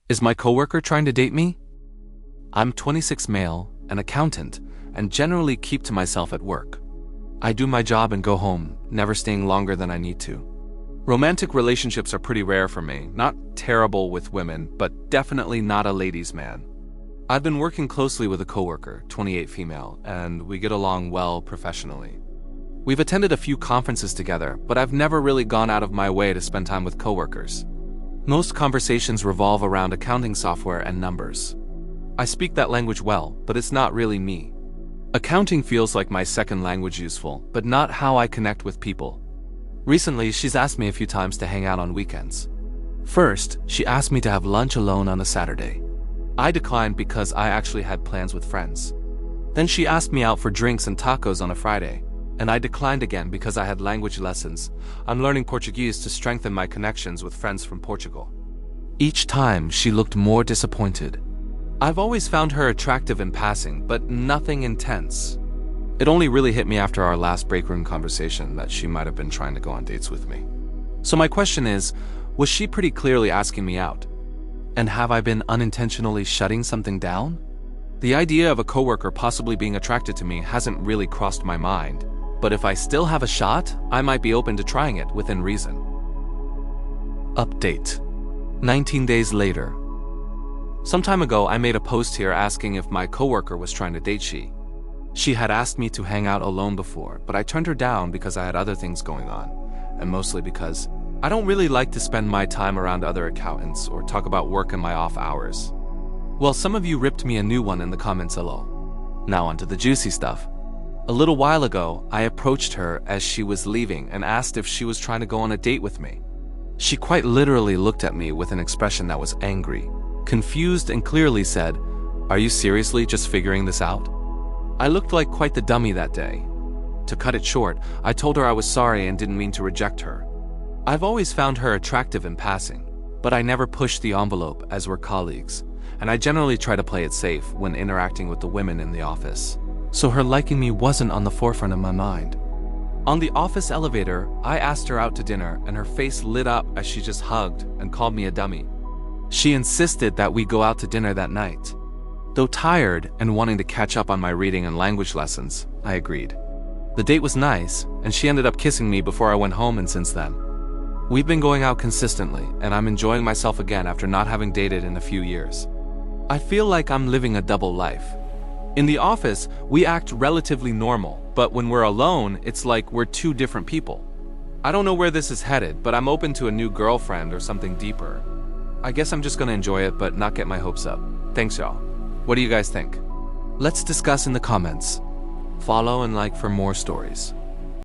Is my coworker trying to date me? I'm 26 male, an accountant, and generally keep to myself at work. I do my job and go home, never staying longer than I need to. Romantic relationships are pretty rare for me, not terrible with women, but definitely not a ladies' man. I've been working closely with a coworker, 28 female, and we get along well professionally. We've attended a few conferences together, but I've never really gone out of my way to spend time with coworkers. Most conversations revolve around accounting software and numbers. I speak that language well, but it's not really me. Accounting feels like my second language useful, but not how I connect with people. Recently, she's asked me a few times to hang out on weekends. First, she asked me to have lunch alone on a Saturday. I declined because I actually had plans with friends. Then she asked me out for drinks and tacos on a Friday, and I declined again because I had language lessons. I'm learning Portuguese to strengthen my connections with friends from Portugal. Each time, she looked more disappointed. I've always found her attractive in passing, but nothing intense. It only really hit me after our last break room conversation that she might have been trying to go on dates with me. So my question is, was she pretty clearly asking me out? And have I been unintentionally shutting something down? The idea of a coworker possibly being attracted to me hasn't really crossed my mind, but if I still have a shot, I might be open to trying it within reason. Update. 19 days later. Some time ago, I made a post here asking if my coworker was trying to date she. She had asked me to hang out alone before, but I turned her down because I had other things going on, and mostly because I don't really like to spend my time around other accountants or talk about work in my off hours. Well, some of you ripped me a new one in the comments below. Now onto the juicy stuff. A little while ago, I approached her as she was leaving and asked if she was trying to go on a date with me. She quite literally looked at me with an expression that was angry, confused, and clearly said, "Are you seriously just figuring this out?" I looked like quite the dummy that day. To cut it short, I told her I was sorry and didn't mean to reject her. I've always found her attractive in passing, but I never pushed the envelope as we're colleagues, and I generally try to play it safe when interacting with the women in the office. So her liking me wasn't on the forefront of my mind. On the office elevator, I asked her out to dinner and her face lit up as she just hugged and called me a dummy. She insisted that we go out to dinner that night. Though tired and wanting to catch up on my reading and language lessons, I agreed. The date was nice, and she ended up kissing me before I went home, and since then, we've been going out consistently, and I'm enjoying myself again after not having dated in a few years. I feel like I'm living a double life. In the office, we act relatively normal, but when we're alone, it's like we're two different people. I don't know where this is headed, but I'm open to a new girlfriend or something deeper. I guess I'm just gonna enjoy it, but not get my hopes up. Thanks, y'all. What do you guys think? Let's discuss in the comments. Follow and like for more stories.